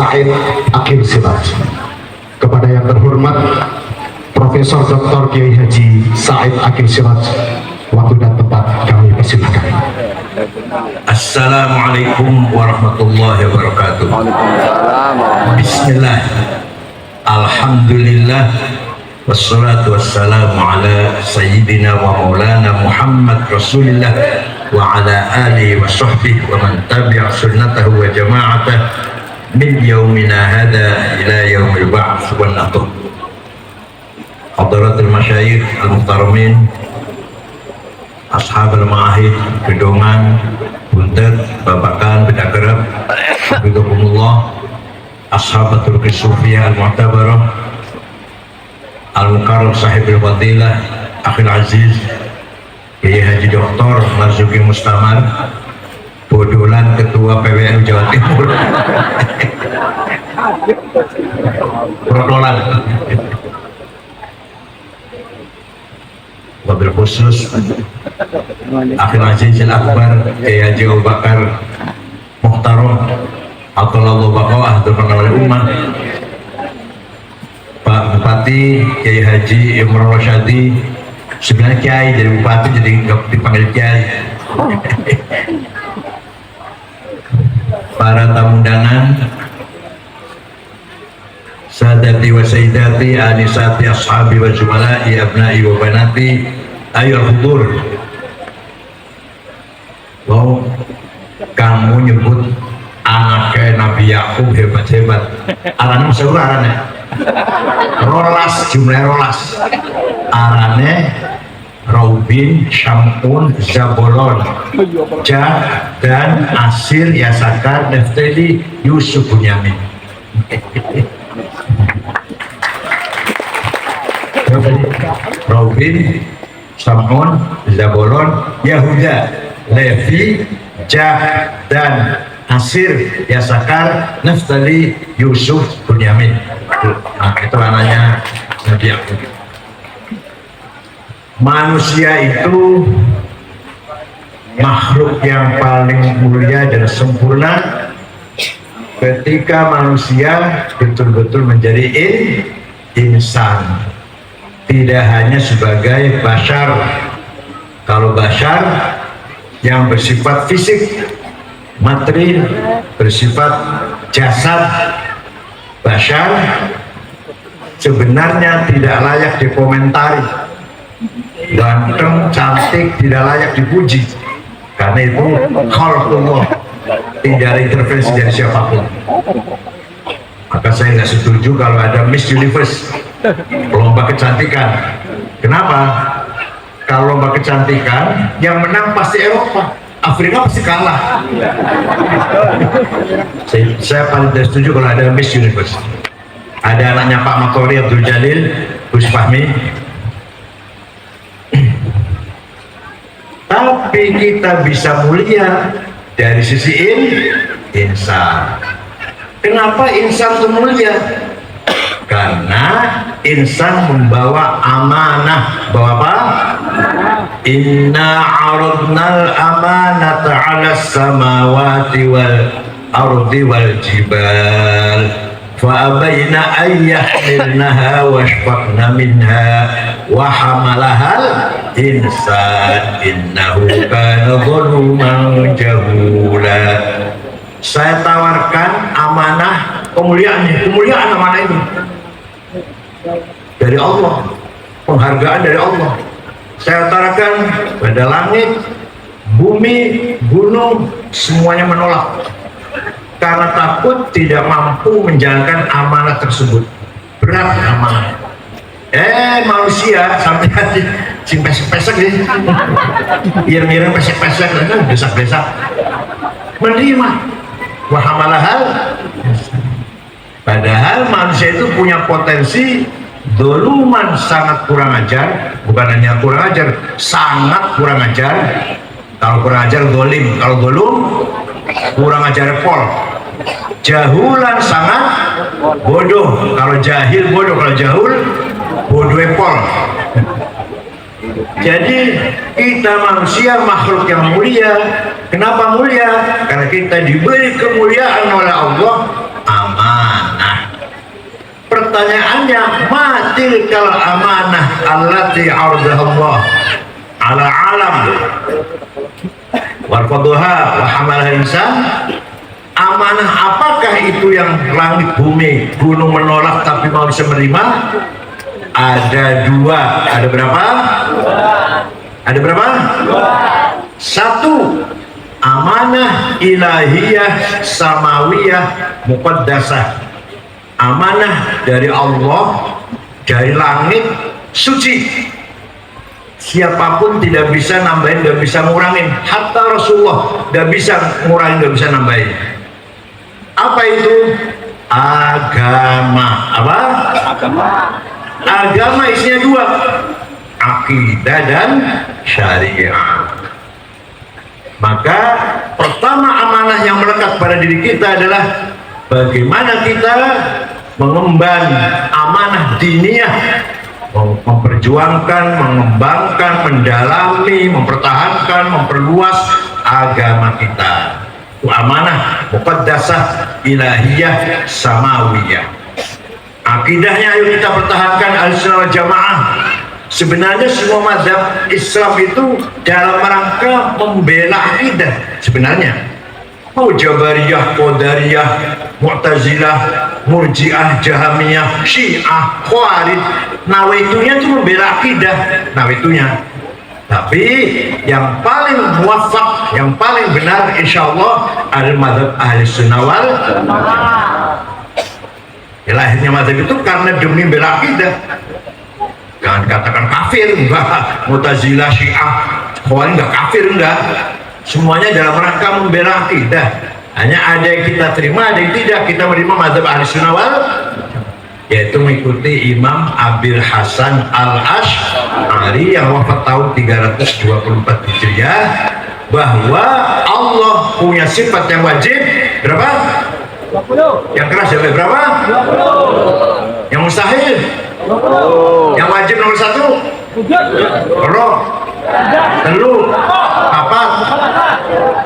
Said Akil Siraj. Kepada yang terhormat Profesor Dr. Kiai Haji Said Akil Siraj, waktu dan tempat kami persilakan. Assalamualaikum warahmatullahi wabarakatuh. Bismillah, alhamdulillah, wassalatu wassalamu ala sayyidina wa maulana Muhammad Rasulillah wa ala alihi wa sahbihi wa man tabi'a sunnatahu wa jama'atah min yaumina hada ila yaumil ba'ts wa naqd. Hadratul masyayikh al-muhtaramin, ashab al-ma'ahid, gedongan, buntet, babakan, bedagerep, hafizakumullah, ashabatul qisufiyah al-mu'tabarah, al-mukarram sahibul fadilah, akhil aziz, Kiai Haji Dr. Marzuki Mustamar, bodolan Ketua PWNU Jawa Timur, protolan, wabil khusus Akhil Aziz Al-Akbar Kiai Haji Abu Bakar Muhtaram Atullah Baqawah terkenal umat, Pak Bupati Kiai Haji Imran Rosyadi, sebenarnya Kiai jadi Bupati jadi nggak dipanggil Kiai. Para tamu undangan, sadati wa sayyidati, anisati ashabi wa jumala'i, abna'i wa banati, ayo hudur. Wow, kamu nyebut anaknya Nabi Yakub hebat-hebat. Arane masuk arane. Rolas, jumlah rolas. Arane Raubin, Syamun, Zabolon, Jah, dan Asir, Yasakar, Neftali, Yusuf, Bunyamin. Raubin, Syamun, Zabolon, Yahuda, Levi, Jah, dan Asir, Yasakar, Neftali, Yusuf, Bunyamin. Nah, itu anaknya Nabi Yakub. Manusia itu makhluk yang paling mulia dan sempurna ketika manusia betul-betul menjadi insan, tidak hanya sebagai bashar. Kalau bashar yang bersifat fisik, materi, bersifat jasad, bashar sebenarnya tidak layak dikomentari. Ganteng, cantik, tidak layak dipuji, karena itu khalqullah, tidak ada intervensi dari siapapun. Maka saya nggak setuju kalau ada Miss Universe, lomba kecantikan. Kenapa? Kalau lomba kecantikan yang menang pasti Eropa, Afrika pasti kalah. Saya paling tidak setuju kalau ada Miss Universe. Ada anaknya Pak Matori Abdul Jalil, Gus Fahmi. Tapi kita bisa mulia dari sisi insan. Kenapa insan itu mulia? Karena insan membawa amanah. Bawa apa? Inna aradnal amanata 'alas samawati wal ardi wal jibal fa'abayna ayyahmilnaha washfaqna minha wa hamalahal insan innahu kana zaluman jahula. Saya tawarkan amanah kemuliaan amanah ini dari Allah, penghargaan dari Allah. Saya utarakan pada langit, bumi, gunung, semuanya menolak karena takut tidak mampu menjalankan amanah tersebut. Berat amanah. Manusia sampai hati pesek-pesek nih, ireng-ireng pesek-pesek, desak-desak, menerima wahamalahal. Padahal manusia itu punya potensi doluman, sangat kurang ajar. Bukan hanya kurang ajar, sangat kurang ajar. Kalau kurang ajar dolim, kalau dolum kurang ajar pol. Jahulan, sangat bodoh. Kalau jahil bodoh, kalau jahul bodoh pol. Jadi kita manusia makhluk yang mulia. Kenapa mulia? Karena kita diberi kemuliaan oleh Allah, amanah. pertanyaannya, matilkal amanah allati ardahullah ala alam warfaduha wa hamalaha insan. Amanah apakah itu yang langit bumi gunung menolak tapi manusia menerima? Ada dua. Ada berapa? Ada berapa? Satu, amanah ilahiyah samawiyah muqaddasah. Amanah dari Allah, dari langit suci. Siapapun tidak bisa nambahin, tidak bisa ngurangin. Hatta Rasulullah tidak bisa ngurangin, tidak bisa nambahin. Apa itu? Agama. Apa? Agama isinya dua, akidah dan syariat. Maka pertama amanah yang melekat pada diri kita adalah bagaimana kita mengemban amanah diniyah, memperjuangkan, mengembangkan, mendalami, mempertahankan, memperluas agama kita. Itu amanah muqaddasah ilahiyah samawiyah. Akidahnya ayo kita pertahankan Ahlussunnah wal Jamaah. Sebenarnya semua mazhab Islam itu dalam rangka membela akidah sebenarnya. Mau Jabariyah, Qadariyah, Mu'tazilah, Murji'ah, Jahamiyah, Syiah, Khawarij, nawaitunya itu membela akidah, nawaitunya. Tapi yang paling muwafaq, yang paling benar insya Allah adalah mazhab Ahlussunnah wal Jamaah. Lahirnya mazhab itu karena demi bela akidah. Jangan katakan kafir, enggak. Mu'tazilah, Syiah, Khawarij enggak kafir, enggak. Semuanya dalam rangka membela akidah. Hanya ada yang kita terima, ada yang tidak. Kita menerima mazhab Ahlussunnah wal Jamaah, yaitu mengikuti Imam Abil Hasan Al-Asy'ari yang wafat tahun 324 Hijriah, bahwa Allah punya sifat yang wajib berapa? 20. Yang keras sampai berapa? 20. Yang mustahil? 20. Yang wajib nomor 1? Roh, telu, apa?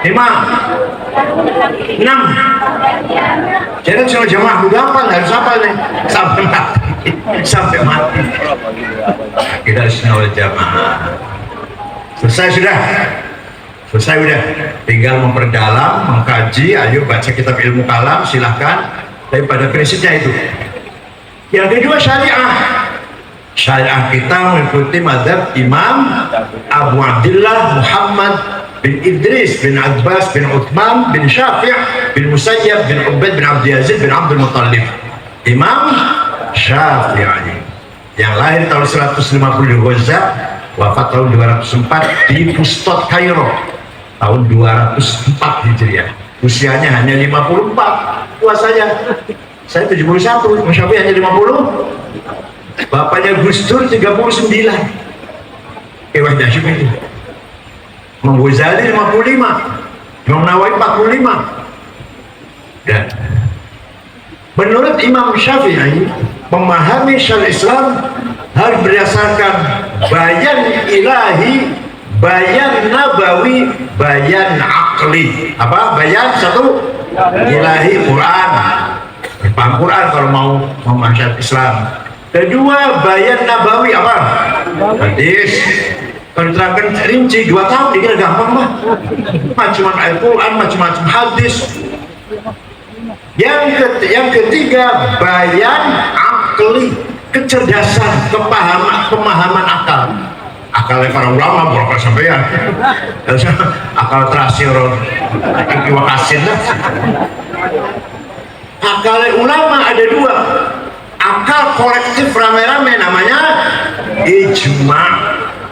5, 6. Jadi semua jamaah gampang, harus apa nih? Sampai mati, sampai mati. Kita harus Ahlussunnah wal Jamaah. Selesai sudah. Selesai udah, tinggal memperdalam, mengkaji. Ayo baca kitab ilmu kalam, silahkan. Tapi pada prinsipnya itu. Yang kedua syariah. Syariah kita mengikuti mazhab Imam Abu Abdillah Muhammad bin Idris bin Abbas bin Uthman bin Syafi' bin Musayyab bin Ubaid bin Abdul Aziz bin Abdul Muttalib. Imam Syafi'i yang lahir tahun 150 di Gaza, wafat tahun 204 di Fustat Kairo tahun 204 Hijriah. Usianya hanya 54. Puasanya saya 71, Imam Syafi'i hanya 50. Bapaknya Gus Dur 39. Wah dahsyat itu. Imam Ghazali 55, Imam Nawawi 45. Dan menurut Imam Syafi'i, memahami syariat Islam harus berdasarkan bayan ilahi, bayan nabawi, bayan akli. Apa? Bayan satu ilahi Quran. Paham Quran kalau mau memahami syariat Islam. Kedua, bayan nabawi apa? Hadis. Kalau diterangkan rinci 2 tahun dikira gampang mah. Macam Al-Quran, macam-macam hadis. Yang ketiga, bayan akli, kecerdasan, pemahaman akal. Akalnya para ulama, bukan sampean. Akal terasir, iwakasin lah. Akalnya ulama ada 2. Akal kolektif rame-rame namanya ijma.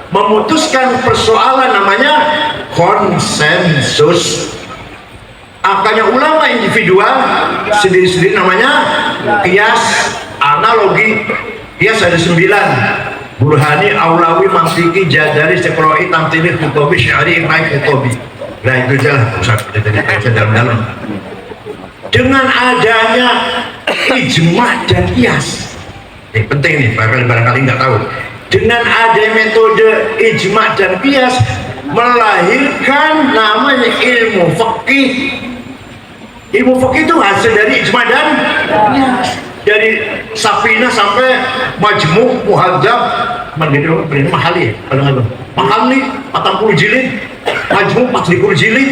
Memutuskan persoalan namanya konsensus. Akalnya ulama individual sendiri-sendiri namanya qiyas, analogi. Qiyas ada 9. Burhani, Aulawi, Mantiki, Jadari, Sekroi, Tamtili, Khutobi, Syari, Iqrai, Khutobi. Nah itu aja lah, usah dalam-dalam. Dengan adanya ijma dan qiyas, ini penting nih, barangkali nggak tahu. Dengan ada metode ijma dan qiyas melahirkan namanya ilmu fikih. Ilmu fikih itu hasil dari ijma dan qiyas. Dari Sapina sampai Majmu' Muhadzab Mahali Mahali 40 jilid, Majmu' 40 jilid.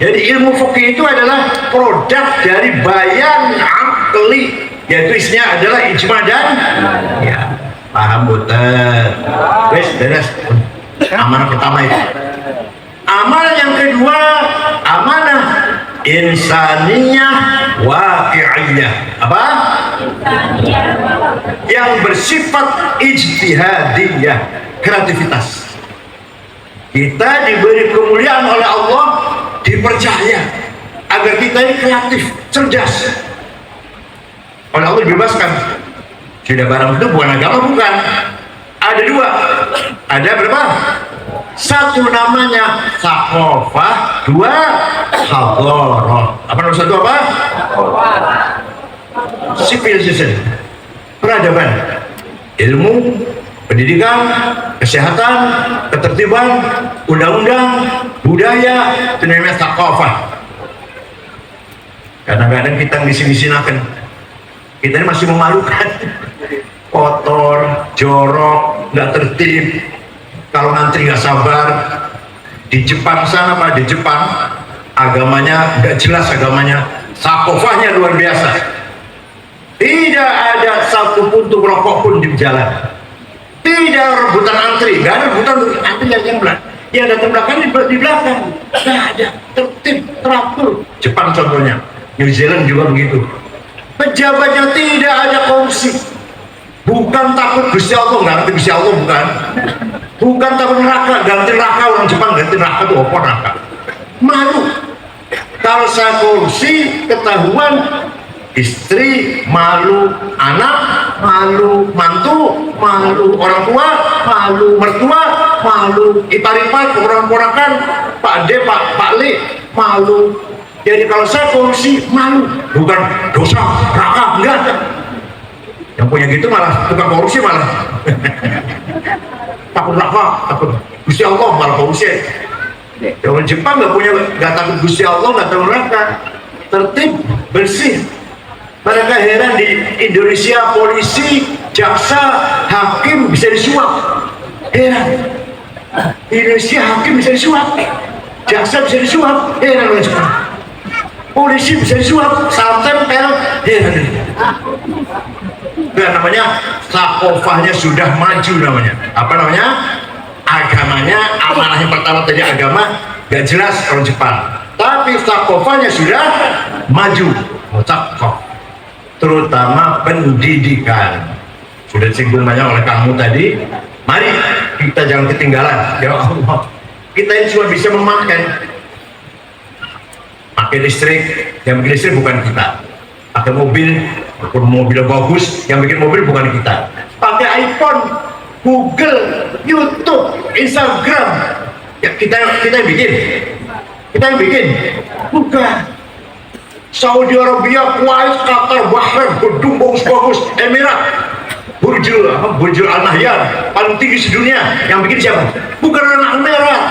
Jadi ilmu fikih itu adalah produk dari bayan akli, yaitu isinya adalah ijma dan ya, paham betul. Wes beres. Amanah pertama itu. Amanah yang kedua, amanah insaniyah waqi'iyah. Apa? Yang bersifat ijtihadiyah, kreativitas. Kita diberi kemuliaan oleh Allah, dipercaya agar kita ini kreatif, cerdas. Oleh Allah dibebaskan. Sudah barang itu bukan agama, bukan. Ada dua. Ada berapa? Satu namanya sakofah, dua hadharah. Apa nomor satu apa? Civilization, peradaban, ilmu, pendidikan, kesehatan, ketertiban, undang-undang, budaya, itu namanya sakofah. Kadang-kadang kita ngisi-ngisinakan, kita ini masih memalukan, kotor, jorok, nggak tertib. Kalau ngantri nggak sabar. Di Jepang sana Pak, di Jepang agamanya nggak jelas, agamanya sakofahnya luar biasa. Tidak ada satu puntung rokok pun di jalan. Tidak rebutan antri, nggak ada rebutan antri yang belakang. Yang datang belakang di belakang, nggak ada, tertib, teratur. Jepang contohnya, New Zealand juga begitu. Pejabatnya tidak ada korupsi. Bukan takut Gusti Allah, nggak ngerti Gusti Allah, bukan. Bukan takut neraka, ganti neraka, orang Jepang ganti neraka itu apa neraka? Malu. Kalau saya korupsi, ketahuan istri malu, anak malu, mantu malu, orang tua malu, mertua malu, ipar-ipar, orang-orangan, Pak D, Pak Li malu. Jadi kalau saya korupsi malu, bukan dosa, neraka, enggak. Yang punya gitu malah tukang korupsi malah takut neraka, takut Gusti Allah, malah korupsi. Orang Jepang nggak takut Gusti Allah, nggak takut neraka, tertib, bersih. Mereka heran di Indonesia polisi, jaksa, hakim bisa disuap. Heran. Indonesia hakim bisa disuap, jaksa bisa disuap. Heran orang Jepang. Polisi bisa disuap, saat tempel. Heran. Itu namanya sakofahnya sudah maju namanya. Apa namanya? Agamanya, amanah yang pertama tadi agama gak jelas orang Jepang. Tapi sakofahnya sudah maju. Sakof, terutama pendidikan. Sudah disinggung banyak oleh kamu tadi. Mari kita jangan ketinggalan. Ya Allah, kita ini cuma bisa memakai listrik. Yang bikin listrik bukan kita. Pakai mobil, walaupun mobil bagus, yang bikin mobil bukan kita. Pakai iPhone, Google, YouTube, Instagram, ya kita yang bikin. Kita yang bikin, bukan. Saudi Arabia, Kuwait, Qatar, Bahrain, gedung bagus-bagus, Emirat, Burjul Al Nahyan, paling tinggi sedunia. Yang bikin siapa? Bukan anak Emirat.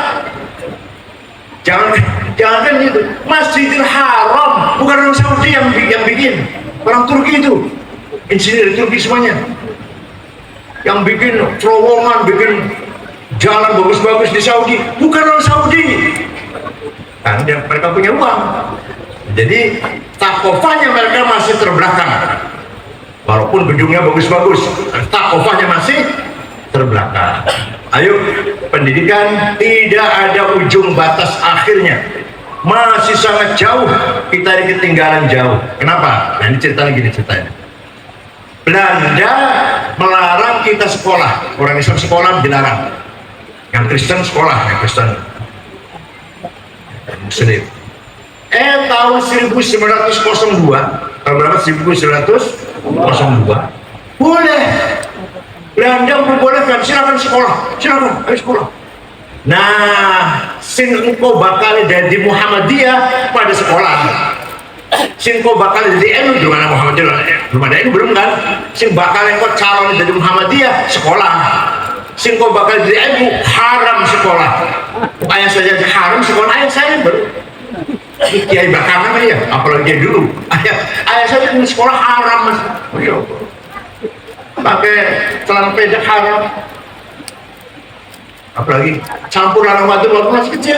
Jangan gitu. Masjidil Haram bukan orang Saudi yang bikin, orang Turki itu, insinyur Turki semuanya. Yang bikin terowongan, bikin jalan bagus-bagus di Saudi bukan orang Saudi. Kan mereka punya uang. Jadi takofahnya mereka masih terbelakang. Walaupun gedungnya bagus-bagus, takofahnya masih terbelakang. Ayo, pendidikan tidak ada ujung batas akhirnya, masih sangat jauh, kita ini ketinggalan jauh. Kenapa? Nah, ini ceritanya. Belanda melarang kita sekolah, orang Islam sekolah dilarang, yang Kristen sekolah, yang Kristen Muslim. Tahun 1902, tahun berapa? 1902 boleh. Belanda membolehkan, silakan sekolah, silakan, ayo sekolah. Nah, sing engkau bakal jadi Muhammadiyah pada sekolah. Sing engkau bakal jadi NU, di mana Muhammadiyah? Belum ada NU, belum kan? Sing bakal engkau calon jadi Muhammadiyah, sekolah. Sing engkau bakal jadi NU, haram sekolah. Ayah saja haram sekolah, ayah saya baru. Kiai belakangan ya, apalagi kiai dulu. Ayah saya di sekolah haram mas, Masya Allah. Pakai celana pendek haram, apalagi campur lanang wadon waktu masih kecil.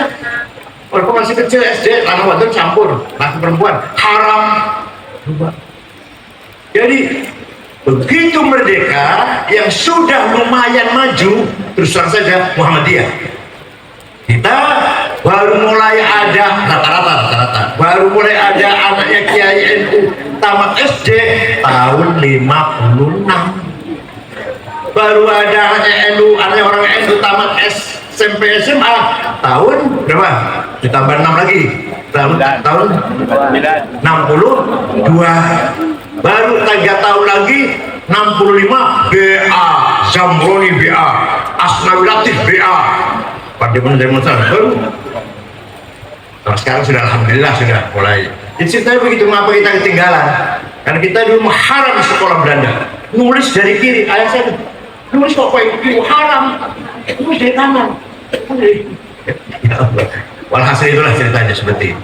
Waktu masih kecil SD lanang wadon campur, laki perempuan haram. Jadi begitu merdeka yang sudah lumayan maju, terus terang saja Muhammadiyah. Kita baru mulai ada rata-rata baru mulai ada anaknya Kiai NU tamat SD tahun 56, baru ada anaknya NU, anaknya orang NU tamat SMP SMA tahun berapa? Ditambah 6 lagi tahun 62, baru 3 tahun lagi 65 BA Zamroni BA Asnawi Latif BA pada demonstran baru. Nah, sekarang sudah alhamdulillah sudah mulai. Jadi ceritanya begitu, mengapa kita ketinggalan? Karena kita dulu haram di sekolah Belanda, nulis dari kiri. Ayah saya nulis kok kiri haram, nulis dari kanan. Ya Allah. Walhasil itulah ceritanya seperti itu.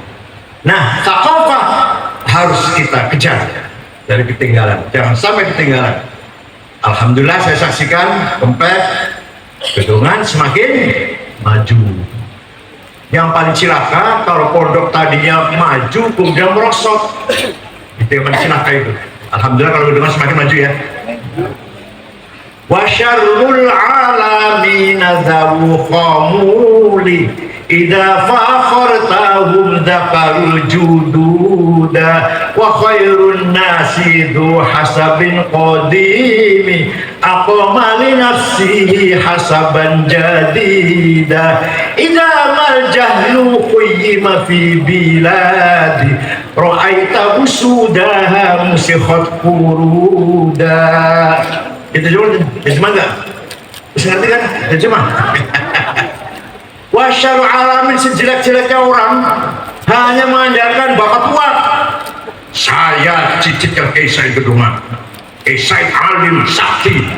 Nah, thaqafah harus kita kejar dari ketinggalan, jangan sampai ketinggalan. Alhamdulillah saya saksikan Kempek Gedongan semakin maju. Yang paling cilaka kalau pondok tadinya maju kemudian merosot, itu yang paling cilaka itu. Alhamdulillah kalau Gedongan semakin maju ya. Wa syarrul alamin dzawu khamuli idza fakhartahum dzakarul jududa wa khairun nasi dzu hasabin qadimi aqama li nafsihi hasaban jadida idza mal jahlu qayyima fi biladi ra'aita usudaha musikhat quruda. Itu juga terjemah enggak? Bisa ngerti kan? Terjemah. Wasyarul alamin, sejelek-jeleknya orang hanya mengandalkan bapak tua. Saya cicitnya Kiai Said Gedongan, Kiai Said alim, sakti,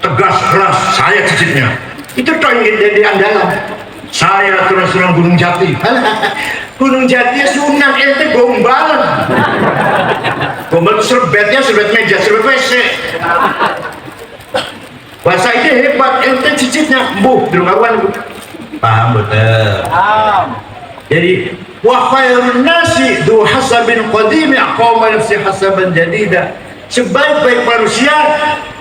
tegas, keras, saya cicitnya. Itu toh yang jadi andalan. Saya turun Gunung Jati. Gunung Jati Sunan, ente gombalan. Gombal serbetnya serbet meja, serbet WC. Bahasa itu hebat, ente cicitnya, bu, derungawan. Paham betul. Jadi wa khairun nasi dzu hasabin qadimi aqama nafsi hasaban jadida. Sebaik-baik manusia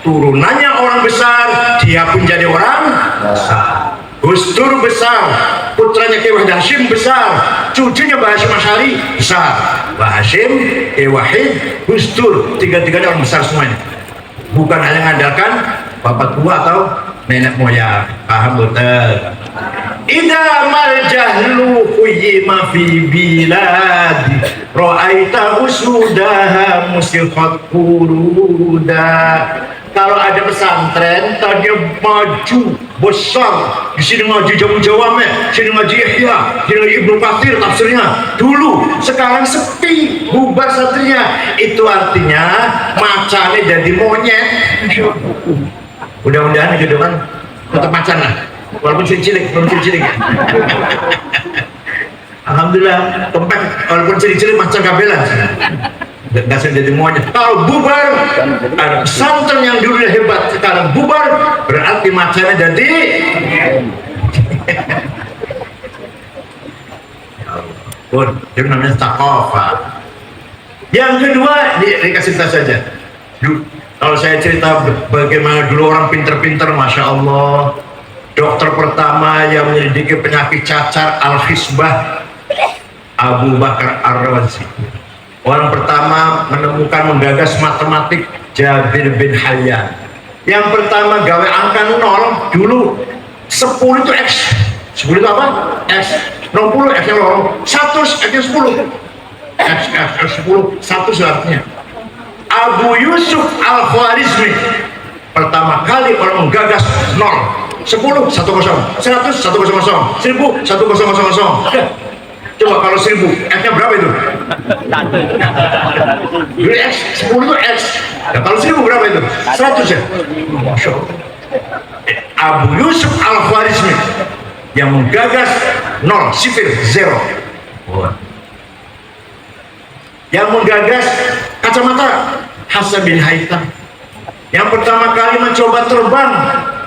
turunannya orang besar, dia pun jadi orang besar. Gus Dur besar, putranya Kiai Wahid Hashim besar, cucunya Mbah Hashim Asy'ari besar. Mbah Hashim, Kiai Wahid, Gus Dur, tiga-tiganya orang besar semuanya. Bukan hanya mengandalkan bapak tua atau nenek moyang. Paham betul. Idza mal jahlu qayyima fi biladi ra'aita usudaha musikhat quruda. Kalau ada pesantren tadinya maju besar, di sini ngaji Jamu Jawame, sini ngaji Ihya, sini ngaji Ibnu Katsir tafsirnya dulu, sekarang sepi, bubar satrinya. Itu artinya macane jadi monyet. Mudah-mudahan gitu kan tetap macan lah, walaupun cilik-cilik, belum cilik-cilik. Alhamdulillah, tempat walaupun cilik-cilik macan kabelan. Gak jadi monyet. Kalau bubar, ada pesantren yang dulu hebat, sekarang bubar, berarti macannya jadi. Pun, itu namanya thaqafah. Yang kedua, dikasih tahu saja. Kalau saya cerita bagaimana dulu orang pinter-pinter, Masya Allah, dokter pertama yang menyelidiki penyakit cacar Al-Hisbah, Abu Bakar Ar-Razi. Orang pertama menemukan menggagas matematik, Jabir bin Hayyan. Yang pertama gawe angka 0, dulu 10 itu X. 10 itu apa? X. 60 X nya 100 X nya 10. X 10, 1 artinya. Abu Yusuf Al-Khwarizmi pertama kali orang menggagas 0, 10 100, 100 100, 1000 1000. Coba kalau 1000, X-nya berapa itu? Dulu X, 10 itu X. Nah, kalau 1000 berapa itu? 100 ya? Masya Allah. Abu Yusuf Al-Khwarizmi yang menggagas 0, sifir, 0. Yang menggagas kacamata Hasan bin Haytham. Yang pertama kali mencoba terbang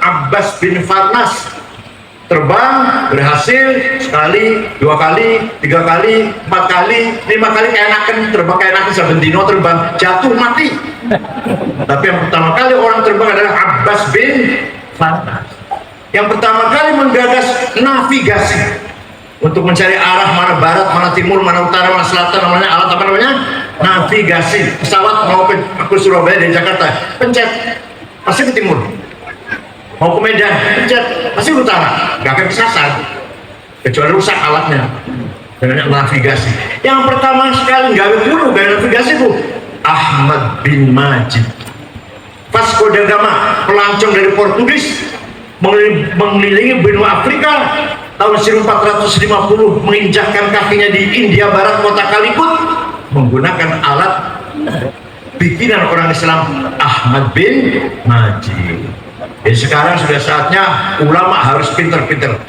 Abbas bin Farnas. Terbang berhasil sekali, 2 kali, 3 kali, 4 kali, 5 kali keenakan terbang, keenakan Sabentino terbang, jatuh mati. Tapi yang pertama kali orang terbang adalah Abbas bin Farnas. Yang pertama kali menggagas navigasi untuk mencari arah mana barat, mana timur, mana utara, mana selatan, namanya alat apa namanya? Navigasi. Pesawat mau ke Surabaya dari Jakarta, pencet pasti ke timur. Mau ke Medan, pencet pasti ke utara, nggak akan kesasar kecuali rusak alatnya dengan navigasi. Yang pertama sekali nggak dulu gaya navigasi bu Ahmad bin Majid, Vasco da Gama, pelancong dari Portugis mengelilingi benua Afrika tahun 1450, menginjakkan kakinya di India Barat kota Calicut menggunakan alat bikinan orang Islam Ahmad bin Majid. Jadi sekarang sudah saatnya ulama harus pinter-pinter.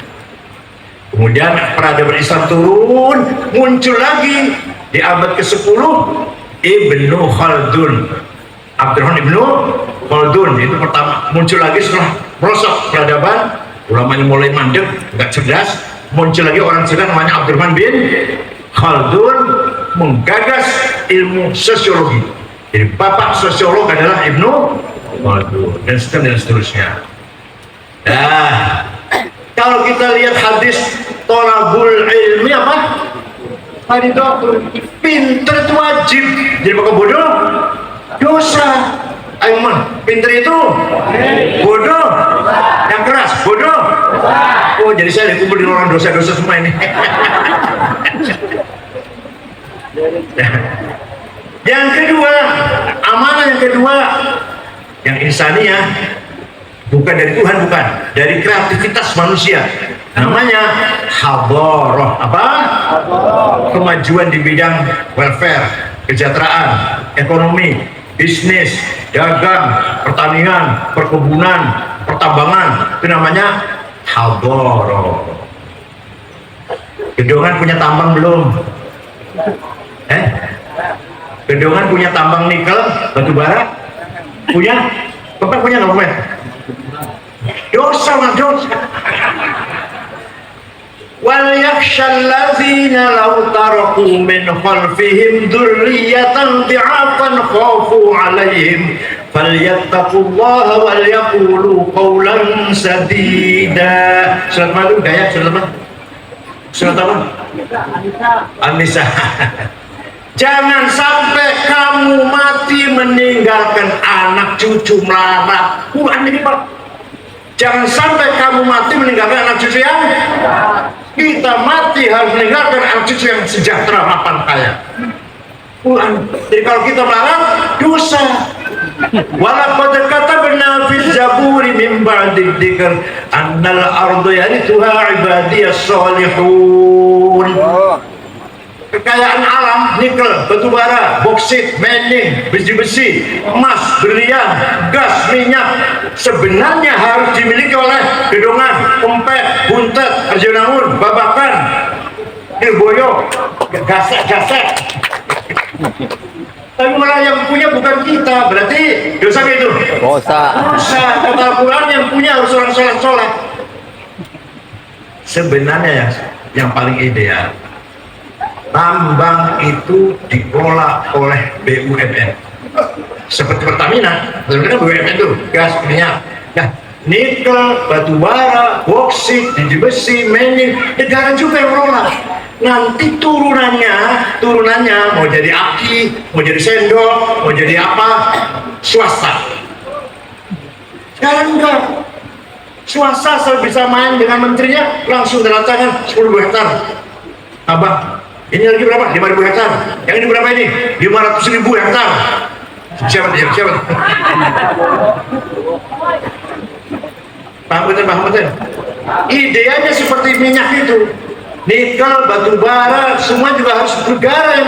Kemudian peradaban Islam turun, muncul lagi di abad ke-10 Ibnu Khaldun, Abdurrahman Ibnu Khaldun itu pertama muncul lagi setelah merosot peradaban, ulamanya mulai mandek, nggak cerdas. Muncul lagi orang cerdas namanya Abdurrahman bin Khaldun menggagas ilmu sosiologi. Jadi bapak sosiolog adalah Ibnu Khaldun dan seterusnya. Nah, kalau kita lihat hadis tolabul ilmi apa? Tadi itu pinter itu wajib. Jadi bakal bodoh dosa. Ayo man, pinter itu bodoh, yang keras bodoh. Oh jadi saya dikumpul di orang dosa-dosa semua ini. Yang kedua, amanah yang kedua, yang insaniah, bukan dari Tuhan, bukan dari kreativitas manusia, namanya hadarah. Apa? Kemajuan di bidang welfare, kesejahteraan, ekonomi, bisnis, dagang, pertanian, perkebunan, pertambangan, itu namanya hadarah. Gedongan punya tambang belum? Gedongan punya tambang nikel, batu bara? Punya? Bapak punya nggak Bapak? Dosa mas, dosa. Wal yakhshal ladzina law taraku min khalfihim dzurriyyatan dhi'afan khafu 'alaihim falyattaqullaha wal yaqulu qawlan sadida. Surat Maryam gaya surat apa? Surat apa? An-Nisa. Jangan sampai kamu mati meninggalkan anak cucu melarat. Quran ini Pak. Jangan sampai kamu mati meninggalkan anak cucu yang kita mati harus meninggalkan anak cucu yang sejahtera, mapan, kaya. Quran. Jadi kalau kita melarat dosa. Walaqad katabna fil zaburi min ba'di dzikr annal arda yarithuha ibadiyas shalihun. Kekayaan alam, nikel, batu bara, boksit, mening, besi-besi, emas, berlian, gas, minyak sebenarnya harus dimiliki oleh Gedongan, Empet, Buntet, Arjunangun, Babakan, Irboyo, Gasek. Tapi malah yang punya bukan kita, berarti dosa gitu. Dosa. Kata Al-Quran yang punya harus orang soleh. Sebenarnya yang paling ideal, tambang itu dikelola oleh BUMN seperti Pertamina. Pertamina BUMN itu gas, minyak. Nah, nikel, batu bara, boksit, besi, mening, negara juga yang mengelola. Nanti turunannya mau jadi aki, mau jadi sendok, mau jadi apa, swasta. Sekarang enggak. Swasta asal bisa main dengan menterinya langsung tanda 10 hektar. Abang, ini lagi berapa? 5.000 hektar. Yang ini berapa ini? 500.000 hektar. Siapa? Paham betul? Ideanya seperti minyak itu. Nikel, batu bara, semua juga harus negara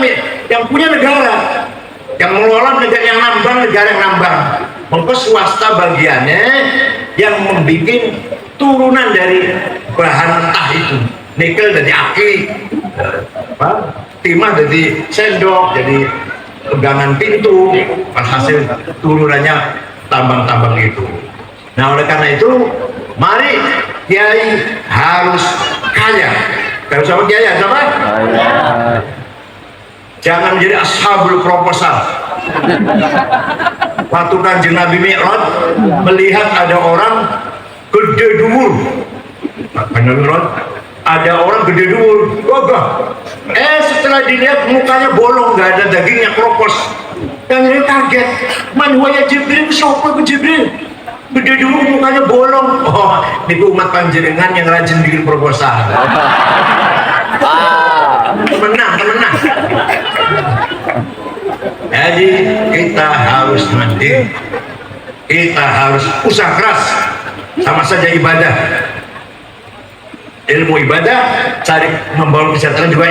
yang punya negara. Yang mengelola negara, yang nambang negara yang nambang. Maka swasta bagiannya yang membuat turunan dari bahan mentah itu. Nikel dari aki, timah jadi sendok, jadi pegangan pintu, hasil turunannya tambang-tambang itu. Nah oleh karena itu, mari kiai harus kaya. Kalau sama kiai apa? Jangan menjadi ashabul proposal. Waktu Kanjeng Nabi Mi'raj melihat ada orang gede dhuwur. Ada orang gede dhuwur, gagah. Setelah dilihat mukanya bolong, nggak ada dagingnya, kropos. Yang ini kaget. Man huwa ya Jibril, siapa ke Jibril? Gede dhuwur, mukanya bolong. Oh, itu umat panjenengan yang rajin bikin proposal. Menang. Jadi kita harus mandiri, kita harus usaha keras, sama saja ibadah. Ilmu ibadah, cari membangun kesejahteraan juga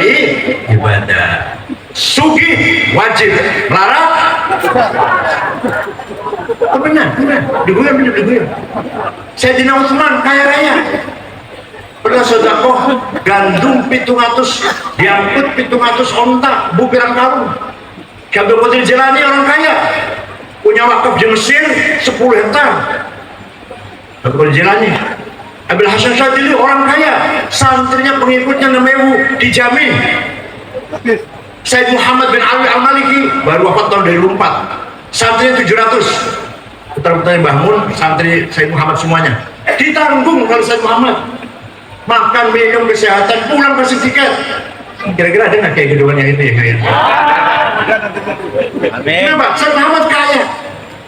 ibadah. Sugih wajib, melarat benar. Diguyur. Sayyidina Utsman kaya raya, pernah sedekah gandum 700, diangkut 700 onta, bukiran karung. Abdul Qadir Jilani orang kaya, punya wakaf di Mesir 10 hektar. Abdul Qadir Jilani. Abil Hasan Syadzili orang kaya, santrinya pengikutnya 6.000 dijamin. Said Muhammad bin Ali Al-Maliki baru wafat tahun 2004, santrinya 700. Putar-putarnya Mbah Mun, santri Said Muhammad semuanya ditanggung oleh Said Muhammad. Makan, minum, kesehatan, pulang kasih tiket. Kira-kira ada nggak kayak gedungan yang itu ya kayaknya? Kenapa? Said Muhammad kaya,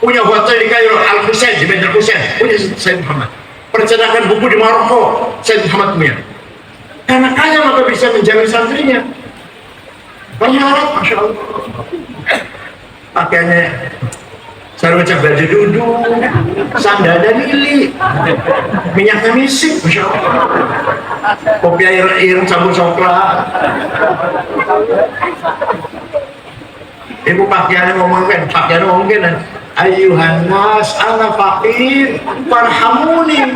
punya hotel di Kairo, Al Hussein, di Bandar Hussein, punya Said Muhammad. Percetakan buku di Maroko, Said Muhammad punya. Karena kaya maka bisa menjamin santrinya. Banyak, masya Allah. Pakaiannya sarung baju duduk, sandal dan lili, minyaknya misik, masya Allah. Kopi air campur coklat. Ibu pakaiannya ngomongin, ayuhan nas, ana fakir, farhamuni.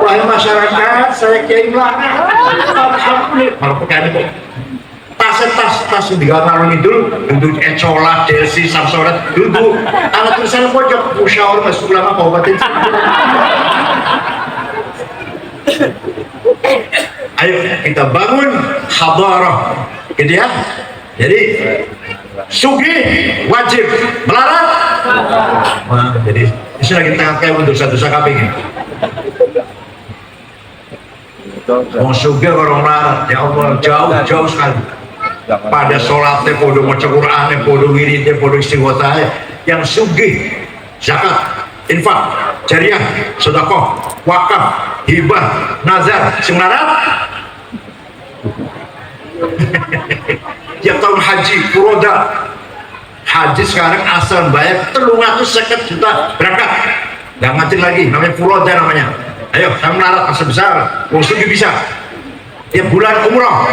Wahai masyarakat, saya kiai melarat, farhamuni. Kalau pakaiannya tas yang digambar itu untuk ecola, delsi, samsorat, duduk. Anak tulisan pojok, musyawarah masuk ulama kabupaten. Ayo kita bangun hadarah, gitu ya. Jadi sugih wajib, melarat. Nah, jadi ini sudah kita angkat untuk dosa-dosa kami. Mau sugih orang melarat, ya Allah jauh sekali. Pada sholatnya, podo maca Qur'annya, podo wiridnya, podo istighosahnya, yang sugih, zakat, infak, jariah, sedekah, wakaf, hibah, nazar, sing melarat. Tiap tahun haji, furoda. Haji sekarang asal bayar 350 juta berangkat. Gak mati lagi, namanya furoda namanya. Ayo, saya melarat masa besar, mau sugih bisa. Tiap bulan umroh.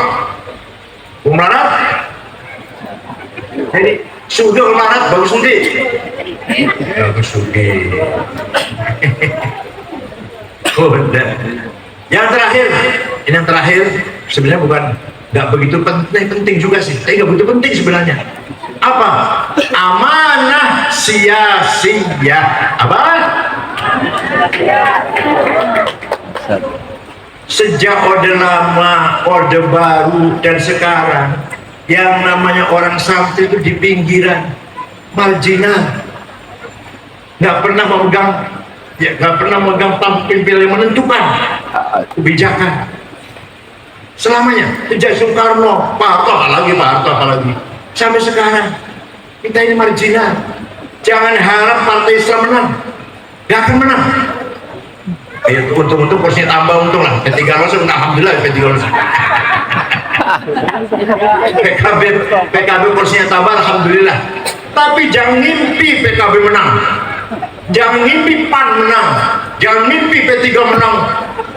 Melarat. Jadi sudah melarat bagus sugih. Bagus sugih. Yang terakhir sebenarnya bukan nggak begitu penting juga sih, tapi nggak begitu penting sebenarnya. Apa? Amanah sia-sia. Apa? Sejak orde lama, orde baru, dan sekarang yang namanya orang santri itu di pinggiran, marginal, nggak pernah memegang tampil yang menentukan kebijakan selamanya. Sejak Soekarno, Pak Harto apalagi sampai sekarang kita ini marginal. Jangan harap partai Islam menang, nggak akan menang. Ya, untung kursinya tambah, untung lah. P3 lolos, alhamdulillah P3 lolos. PKB kursinya tambah, alhamdulillah. Tapi jangan mimpi PKB menang, jangan mimpi PAN menang, jangan mimpi P3 menang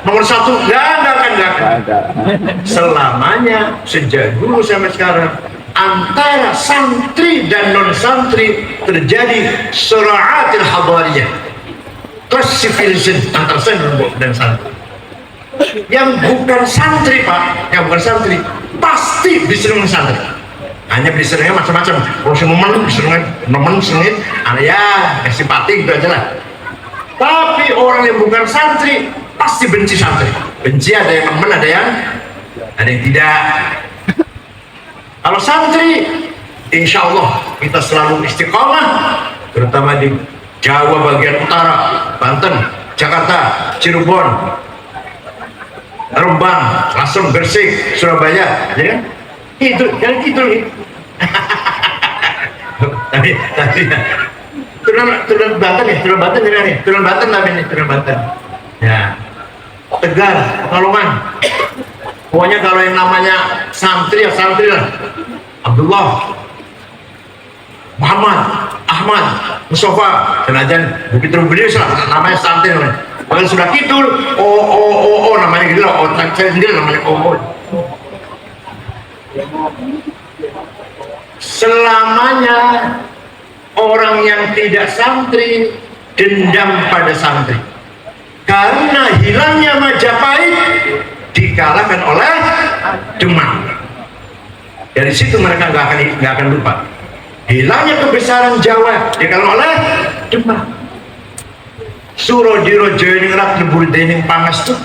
nomor 1. Nggak akan. Selamanya, sejak dulu sampai sekarang, antara santri dan non santri terjadi suraatil hadariyah, class civilization antar santri dan santri. yang bukan santri Pak, yang bukan santri pasti disenangi santri. Hanya disenangi macam-macam. Kalau nemen disenangi, nemen sengit, ya simpati gitu aja lah. Tapi orang yang bukan santri pasti benci santri. Benci ada yang nemen, ada yang tidak. Kalau santri, insya Allah kita selalu istiqomah, terutama di Jawa bagian utara, Banten, Jakarta, Cirebon, Rembang, Lasem, Gresik, Surabaya, ya kan? Itu kan itu nih. tapi turun Banten ya, turun Banten gimana nih? Turun Banten tapi nih, turun Banten. Ya, Tegar, Pekalongan. Pokoknya kalau yang namanya santri ya santri lah. Abdullah, Muhammad, Ahmad, Mustafa, senajan Bukit Rubelius lah, namanya santri namanya. Kalau sudah kidul, namanya gitu loh, saya sendiri namanya Selamanya orang yang tidak santri dendam pada santri, karena hilangnya Majapahit dikalahkan oleh Demak. Dari situ mereka nggak akan lupa. Hilangnya kebesaran Jawa dikalahkan oleh Demak. Surodiro Joyoningrat lebur dening panas tuh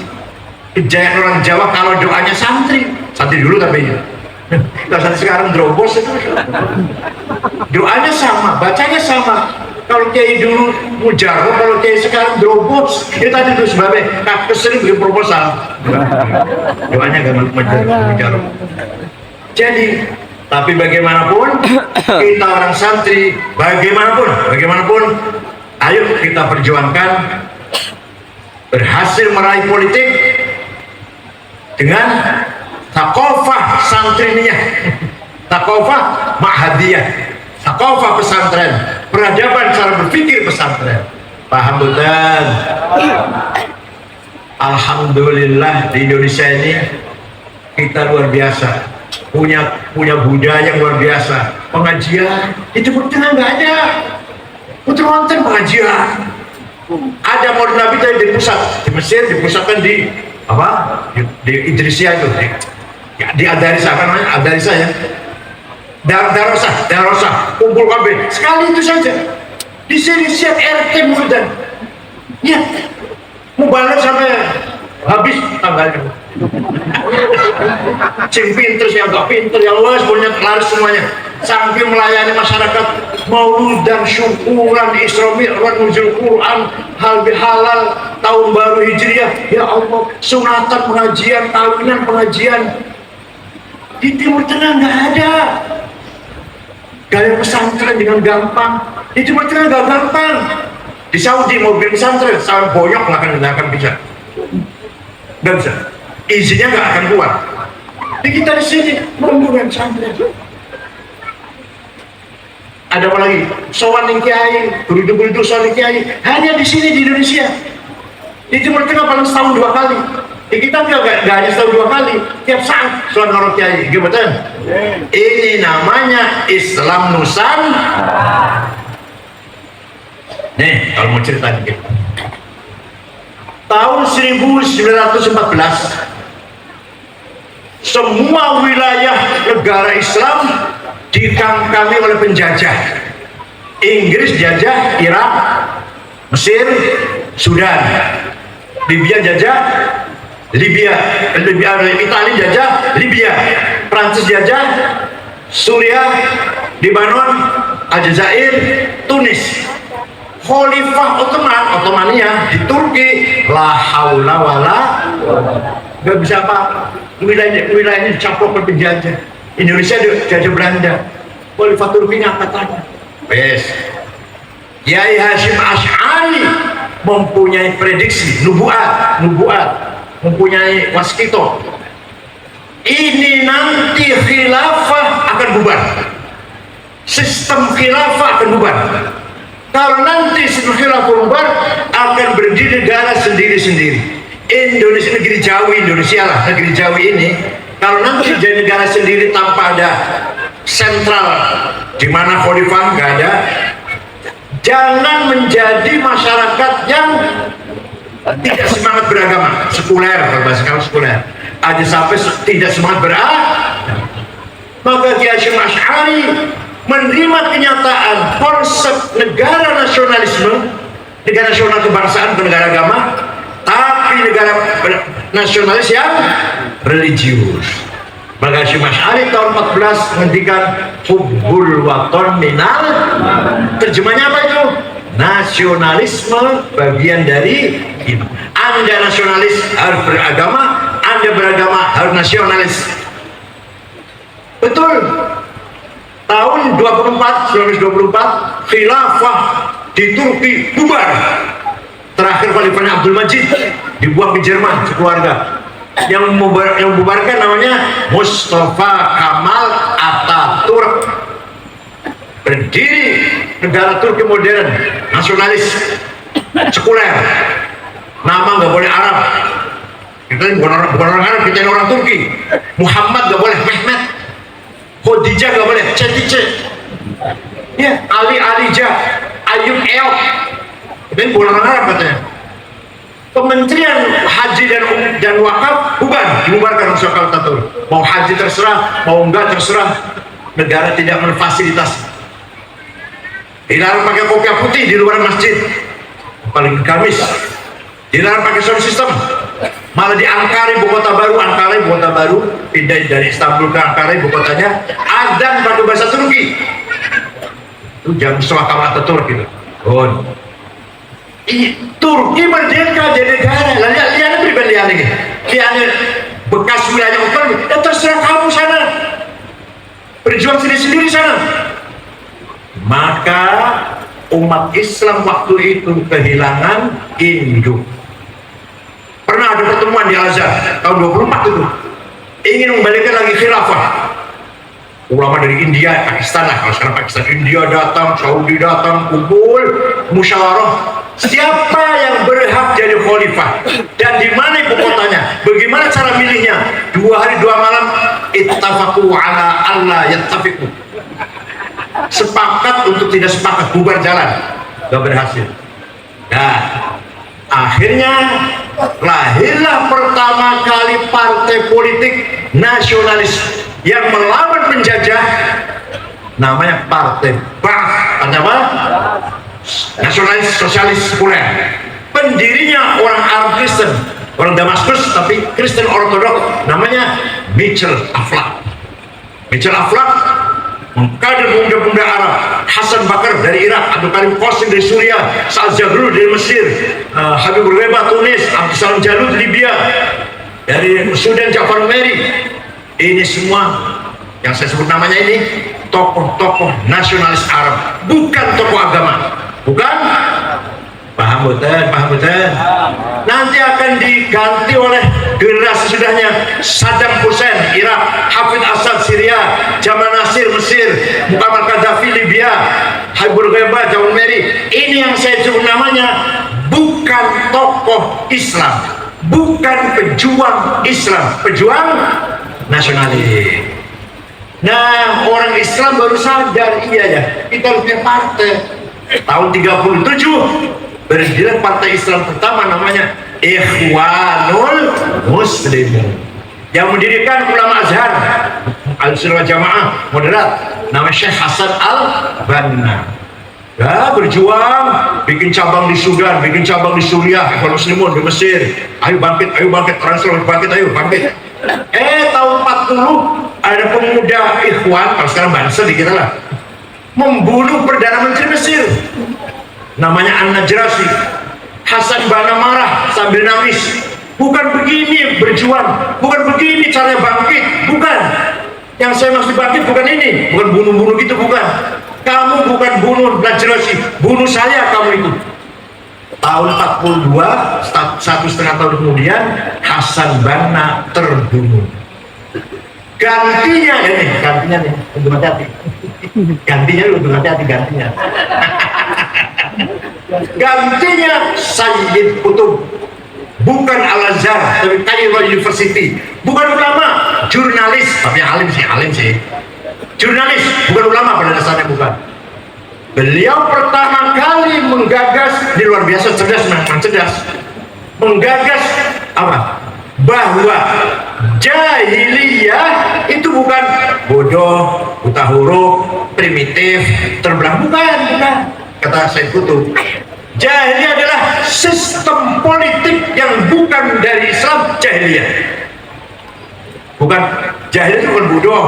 kejayaan orang Jawa kalau doanya santri dulu tapi kalau santri sekarang drobos itu doanya sama, bacanya sama. Kalau kiai dulu mujarab, kalau kiai sekarang drobos. Itu tadi tuh sebabnya kesering bikin proposal doanya gak mujarab. Jadi tapi bagaimanapun kita orang santri, bagaimanapun ayo kita perjuangkan berhasil meraih politik dengan takofah santrinya, takofah ma'hadiyah, takofah pesantren, peradaban cara berpikir pesantren. Paham betul? Alhamdulillah di Indonesia ini kita luar biasa, punya budaya yang luar biasa. Pengajian itu Tengah nggak ada, putra-putra pengajian. Ada Maulid Nabi tadi di pusat, di Mesir dipusatkan di apa? Di Idrisia itu, di Adarisa, apa namanya? Adarisa ya. Darosa, kumpul KB. Sekali itu saja. Di sini siap RT Mudan. Ya, mau balik sampai habis tanggalnya. Cing pinter sih, agak pinter ya Allah, semuanya laris semuanya. Sambil melayani masyarakat maulud dan syukuran, Isra Mi'raj, nuzul Quran, hal bihalal, tahun baru Hijriah. Ya Allah, sunatan pengajian, kawinan pengajian. Di Timur Tengah nggak ada. Gaya pesantren dengan gampang. Di Timur Tengah nggak gampang. Di Saudi mau bikin pesantren, sampai bonyok nggak akan bisa. Nggak bisa. Izinnya nggak akan kuat. Di kita di sini membuat pesantren. Ada apa lagi? Sowan yang kiai, guru-guru sowan yang kiai. Hanya di sini di Indonesia. Di Timur Tengah paling setahun 2 kali. Di kita nggak hanya setahun 2 kali. Tiap saat sowan orang kiai. Gimana? Ini namanya Islam Nusantara. Nih, kalau mau cerita dikit. Tahun 1914, semua wilayah negara Islam dikangkangi oleh penjajah. Inggris jajah Irak, Mesir, Sudan. Libya jajah Libya, Italia jajah Libya, Prancis jajah Suriah, Lebanon, Aljazair, Tunis. Khalifah Ottomania di Turki, la haula wala, nggak bisa apa. Wilayah ini dicaplok oleh penjajah. Indonesia dijajah Belanda. Khalifah Turki ngangkat tangan. Wes. Kiai Hasyim Asy'ari mempunyai prediksi nubuat, mempunyai waskito. Ini nanti khilafah akan bubar. Sistem khilafah akan bubar. Kalau nanti sistem khilafah bubar, akan berdiri negara sendiri-sendiri. Indonesia, negeri Jawi, Indonesia lah, negeri Jawi ini. Kalau nanti jadi negara sendiri tanpa ada sentral, di mana khalifah nggak ada, jangan menjadi masyarakat yang tidak semangat beragama, sekuler, kalau bahasa kamu sekuler, aja sampai tidak semangat beragama. Maka Kiai Hasyim Asy'ari menerima kenyataan konsep negara nasionalisme, negara nasional kebangsaan, bukan negara agama, tapi negara nasionalis yang religius. Maka Hasyim Asy'ari tahun 14 menghentikan hubbul waton minal, terjemahnya apa itu? Nasionalisme bagian dari iman. Anda nasionalis harus beragama, Anda beragama harus nasionalis. Betul. Tahun 1924 khilafah di Turki bubar. Terakhir khalifahnya Abdul Majid dibuang ke Jerman sekeluarga. Yang membubarkan namanya Mustafa Kemal Atatürk. Berdiri negara Turki modern, nasionalis, sekuler. Nama nggak boleh Arab. Kita ini bukan orang Arab, kita ini orang Turki. Muhammad nggak boleh Mehmet. Khadijah nggak boleh Cetice. Ya, Ali Alija, Ayub Eop. Kita ini bukan orang Arab katanya. Kementerian Haji dan Wakaf dibubarkan oleh Mustafa Kemal Atatürk. Mau haji terserah, mau enggak terserah. Negara tidak memfasilitasi. Dilarang pakai kopiah putih di luar masjid, paling Kamis. Dilarang pakai sound system. Malah di Ankara, ibu kota baru, pindah dari Istanbul ke Ankara, ibu kotanya, adzan pakai bahasa Turki. Itu jam Mustafa Kemal Atatürk gitu. Oh, Turki merdeka jadi negara. Lihatnya pribadi lihatnya, lihatnya bekas wilayah Ottoman. Ya terserah kamu sana, berjuang sendiri-sendiri sana. Maka umat Islam waktu itu kehilangan induk. Pernah ada pertemuan di Al-Azhar tahun 24 itu, ingin membalikkan lagi khilafah. Ulama dari India, Pakistan lah, kalau sekarang Pakistan, India datang, Saudi datang, kumpul, musyawarah. Siapa yang berhak jadi khalifah dan di mana ibu kotanya? Bagaimana cara milihnya? 2 hari 2 malam, ittafaqu ala alla yattafiqu. Sepakat untuk tidak sepakat, bubar jalan, gak berhasil. Dan akhirnya lahirlah pertama kali partai politik nasionalis yang melawan penjajah, namanya Partai Ba'ath. Apa? Nasionalis Sosialis Sekuler. Pendirinya orang Arab Kristen, orang Damaskus, tapi Kristen Ortodok, namanya Mitchell Aflaq. Mitchell Aflaq mengkader pemuda-pemuda Arab, Hasan Bakar dari Irak, Abdul Karim Qasim dari Suriah, Sa'ad Zaghloul dari Mesir, Habibur Rahman Tunis, Abdul Salam Jalud Libya, dari Sudan Ja'far Numeri. Ini semua yang saya sebut namanya ini tokoh-tokoh nasionalis Arab, bukan tokoh agama, bukan. Paham betul. Nanti akan diganti oleh generasi sudahnya, Saddam Hussein Irak, Hafid Assad Syria, Jamal Nasir Mesir, Muammar Gaddafi Libya, Habibur Rahman Ja'far Numeri. Ini yang saya sebut namanya bukan tokoh Islam, bukan pejuang Islam, pejuang nasionalis. Nah, orang Islam baru sadar, iya ya, kita harus punya partai. Tahun 37 berdirilah partai Islam pertama, namanya Ikhwanul Muslimun, yang mendirikan ulama Azhar Al-Sunnah Jamaah moderat, namanya Syekh Hasan Al-Banna. Ya, berjuang, bikin cabang di Sudan, bikin cabang di Suriah, Ikhwan Muslimun di Mesir. Ayo bangkit, orang Islam bangkit, ayo bangkit. Tahun 40 ada pemuda Ikhwan, kalau sekarang bangsa di kita lah, membunuh Perdana Menteri Mesir, namanya An-Najrasi. Hasan Banna marah sambil nangis. Bukan begini berjuang, bukan begini caranya bangkit, bukan. Yang saya maksud bangkit bukan ini, bukan bunuh-bunuh gitu, bukan. Kamu bukan bunuh Najrasi, bunuh saya kamu itu. Tahun 42, 1,5 tahun kemudian, Hasan Banna terbunuh. Gantinya nih, untuk hati-hati. Gantinya Sayyid Qutb, bukan Al-Azhar tapi Cairo University, bukan ulama, jurnalis, tapi alim sih, jurnalis, bukan ulama pada dasarnya, bukan. Beliau pertama kali menggagas, di luar biasa cerdas, memang cerdas, menggagas apa? Bahwa jahiliyah itu bukan bodoh, buta huruf, primitif, terbelah, bukan. Kata Said Qutb, jahiliyah adalah sistem politik yang bukan dari Islam. Jahiliyah bukan, jahiliyah itu bukan bodoh,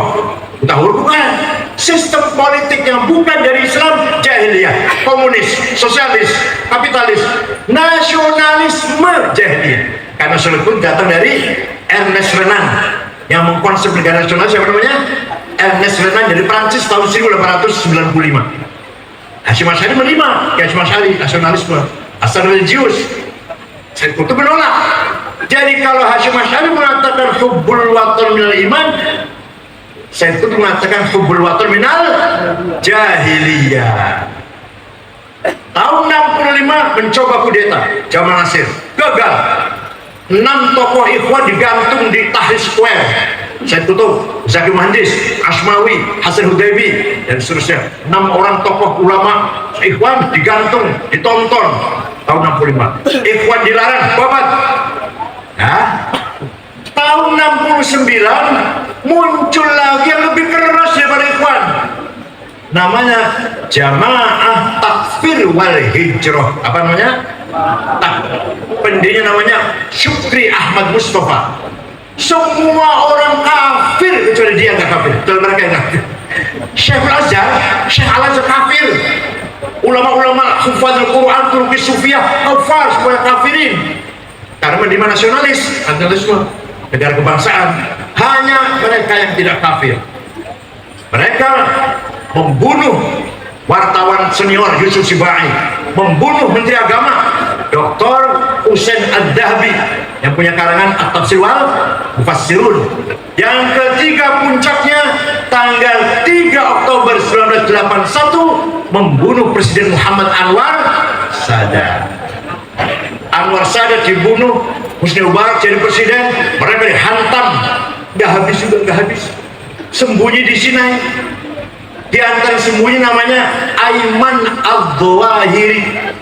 buta huruf, bukan. Sistem politik yang bukan dari Islam, jahiliyah. Komunis, sosialis, kapitalis, nasionalisme, jahiliyah. Karena nasionalisme pun datang dari Ernest Renan yang mengkonsep negara nasional. Siapa namanya? Ernest Renan, dari Prancis tahun 1895. Hasyim Asy'ari menerima Hasyim Asy'ari nasionalisme asal religius. Said Qutb menolak. Jadi kalau Hasyim Asy'ari mengatakan hubbul watan minal iman, Said Qutb mengatakan hubbul watan minal jahiliyah. Tahun 65 mencoba kudeta Jamal Nasir, gagal. 6 tokoh ikhwan digantung di Tahrir Square. Said Qutb, Zaki Muhandis, Asmawi, Hasan Hudaybi, dan seterusnya. 6 orang tokoh ulama ikhwan digantung, ditonton tahun 65. Ikhwan dilarang babat. Nah, tahun 69 muncul lagi yang lebih keras daripada ikhwan. Namanya Jamaah Takfir wal Hijrah. Apa namanya? Pendirinya namanya Syukri Ahmad Mustafa. Semua orang kafir kecuali dia nggak kafir. Kecuali mereka yang kafir. Syekh Al-Azhar, Syekh Al-Azhar kafir. Ulama-ulama hufadzul Quran, Turki Sufiyah, kafir, semua kafirin. Karena menerima nasionalis, nasionalisme, negara kebangsaan. Hanya mereka yang tidak kafir. Mereka membunuh wartawan senior Yusuf Sibai, membunuh Menteri Agama Dr. Husain Ad-Dahbi yang punya karangan At-Tafsir wal Mufassirun. Yang ketiga puncaknya tanggal 3 Oktober 1981 membunuh Presiden Muhammad Anwar Sadat. Anwar Sadat dibunuh, Husni Mubarak jadi presiden, mereka dihantam, nggak habis juga, nggak habis. Sembunyi di Sinai. Di antara sembunyi namanya Ayman Al-Zawahiri.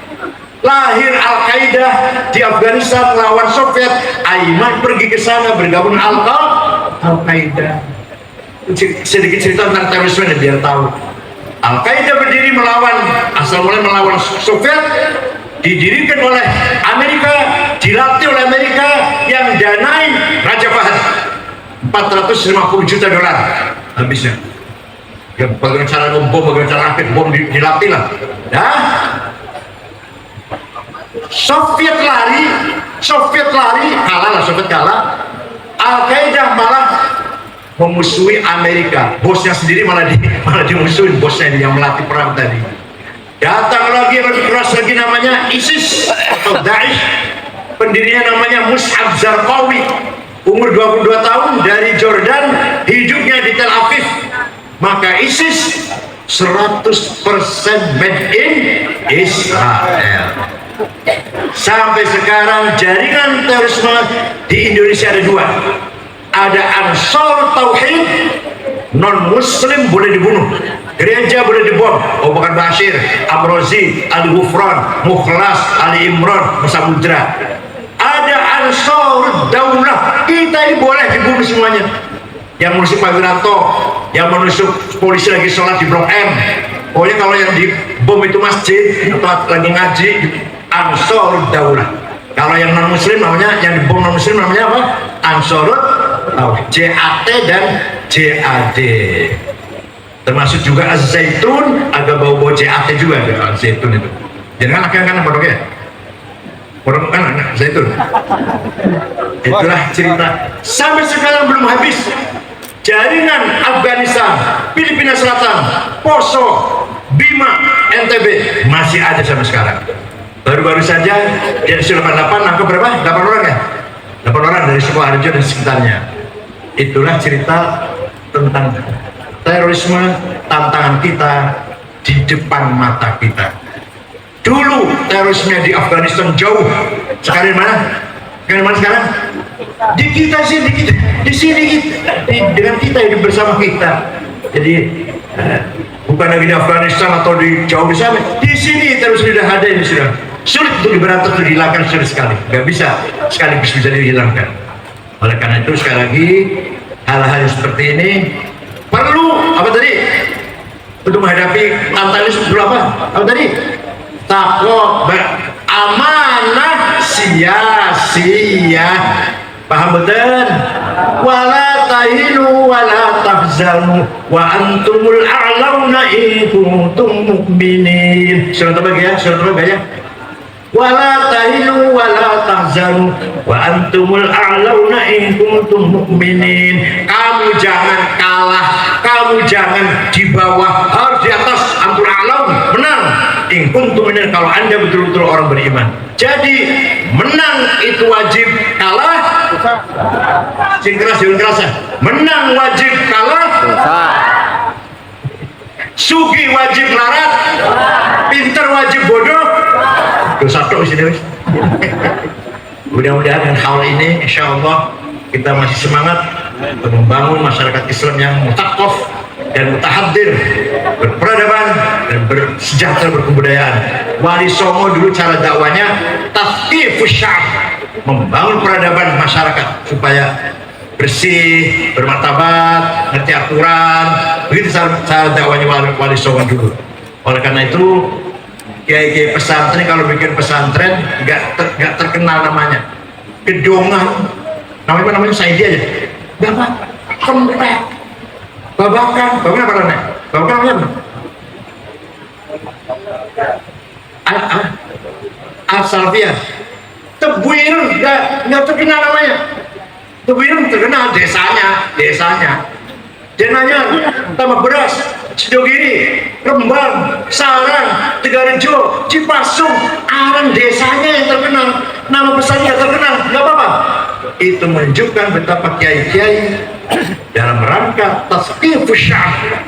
Lahir Al-Qaeda di Afghanistan melawan Soviet. Ayman pergi ke sana bergabung Al-Qaeda. Sedikit cerita tentang terorisme biar tahu. Al-Qaeda berdiri asal mulai melawan Soviet, didirikan oleh Amerika, dilatih oleh Amerika, yang danai Raja Fahd. 450 juta dolar habisnya. Ya, bagaimana cara ngebom, bagaimana cara rakit bom, dilatih lah. Ya, Soviet lari, kalah. Al-Qaeda malah memusuhi Amerika. Bosnya sendiri malah dimusuhin, bosnya yang melatih perang tadi. Datang lagi yang lebih keras lagi, namanya ISIS atau Daesh. Pendirinya namanya Mus'ab Zarqawi. Umur 22 tahun, dari Jordan, hidupnya di Tel Aviv. Maka ISIS 100% made in Israel. Sampai sekarang jaringan terorisme di Indonesia ada 2. Ada Ansor Tauhid, non muslim boleh dibunuh, gereja boleh dibom. Oh, bukan Bashir, Amrozi, Al-Ghufran, Mukhlas, Ali Imran, Samudra. Ada Ansor Daulah, kita ini boleh dibunuh semuanya. Yang menusuk Pak Wiranto, yang menusuk polisi lagi sholat di Blok M. Pokoknya kalau yang dibom itu masjid atau lagi ngaji, Ansor Daulah. Kalau yang non muslim namanya, yang dibom non muslim namanya apa? Ansor JAT dan JAD. Termasuk juga Az-Zaitun, agak bau-bau JAT juga Az-Zaitun itu. Jadi kan akhirnya pondoknya, pondok kan anak Zaitun. Itulah cerita. Sampai sekarang belum habis. Jaringan Afghanistan, Filipina Selatan, Poso, Bima, NTB masih ada sampai sekarang. Baru-baru saja dari 88 nangkep berapa? 8 orang ya? 8 orang dari Sukoharjo dan sekitarnya. Itulah cerita tentang terorisme, tantangan kita di depan mata kita. Dulu terorisme di Afghanistan jauh. Sekarang mana? Sekarang? Di kita sih, di sini kita, dengan kita, hidup bersama kita. Jadi bukan lagi di Afghanistan atau di jauh di sana. Di sini terus sudah ada ini sudah. sulit untuk diberantas, untuk dihilangkan, sulit sekali, nggak bisa sekaligus bisa dihilangkan. Oleh karena itu sekali lagi hal-hal yang seperti ini perlu apa tadi untuk menghadapi tantangan itu apa tadi takwa, amanah, sia-sia, paham betul? Wala tahinu wala tahzanu wa antumul a'launa in kuntum mu'minin. Surat apa ya? Surat apa ya? Wala tahinu wala tahzanu wa antumul a'launa in kuntum mu'minin. Kamu jangan kalah, kamu jangan di bawah, harus di atas. Antum a'laun, menang. In kuntum mu'minin, kalau Anda betul-betul orang beriman. Jadi menang itu wajib, kalah sing keras jangan kerasa. Menang wajib, kalah sugi wajib larat, pinter wajib bodoh. Dosa tok sini. Mudah-mudahan dengan hal ini insya Allah kita masih semangat untuk membangun masyarakat Islam yang mutakof dan mutahadir, berperadaban dan bersejahtera, berkebudayaan. Wali Songo dulu cara dakwanya tasqifus sya'b, membangun peradaban masyarakat supaya bersih, bermartabat, ngerti aturan. Begitu cara dakwanya Wali Songo dulu. Oleh karena itu kiai-kiai pesantren kalau bikin pesantren nggak terkenal namanya, gedongan, namanya Saidi aja, bapak kempet, babakan apa namanya? Babakan namanya apa? Al-Salvia, Tebuirun nggak terkenal namanya. Tebuirun terkenal desanya, denanya tambah beras, Sidogiri, Rembang, Sarang, Tegarejo, Cipasung, Arang, desanya yang terkenal, nama pesannya terkenal, nggak apa-apa. Itu menunjukkan betapa kiai-kiai dalam rangka tasqifus sya'b,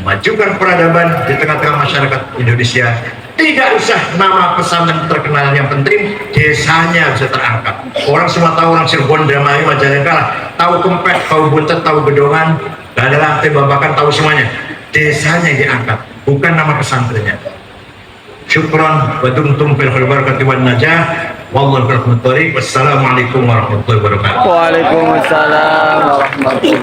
memajukan peradaban di tengah-tengah masyarakat Indonesia. Tidak usah nama pesantren terkenal, yang penting desanya bisa terangkat. Orang semua tahu, orang Cirebon, Dramayu, Majalengka, tahu Kempet, tahu Buntet, tahu Gedongan, gak ada lantai, Babakan, tahu semuanya. Desanya yang diangkat, bukan nama pesantrennya. Syukron wa dumtum fil khair barakati wan najah. Wallahu a'lam. Wassalamualaikum warahmatullahi wabarakatuh. Waalaikumsalam warahmatullahi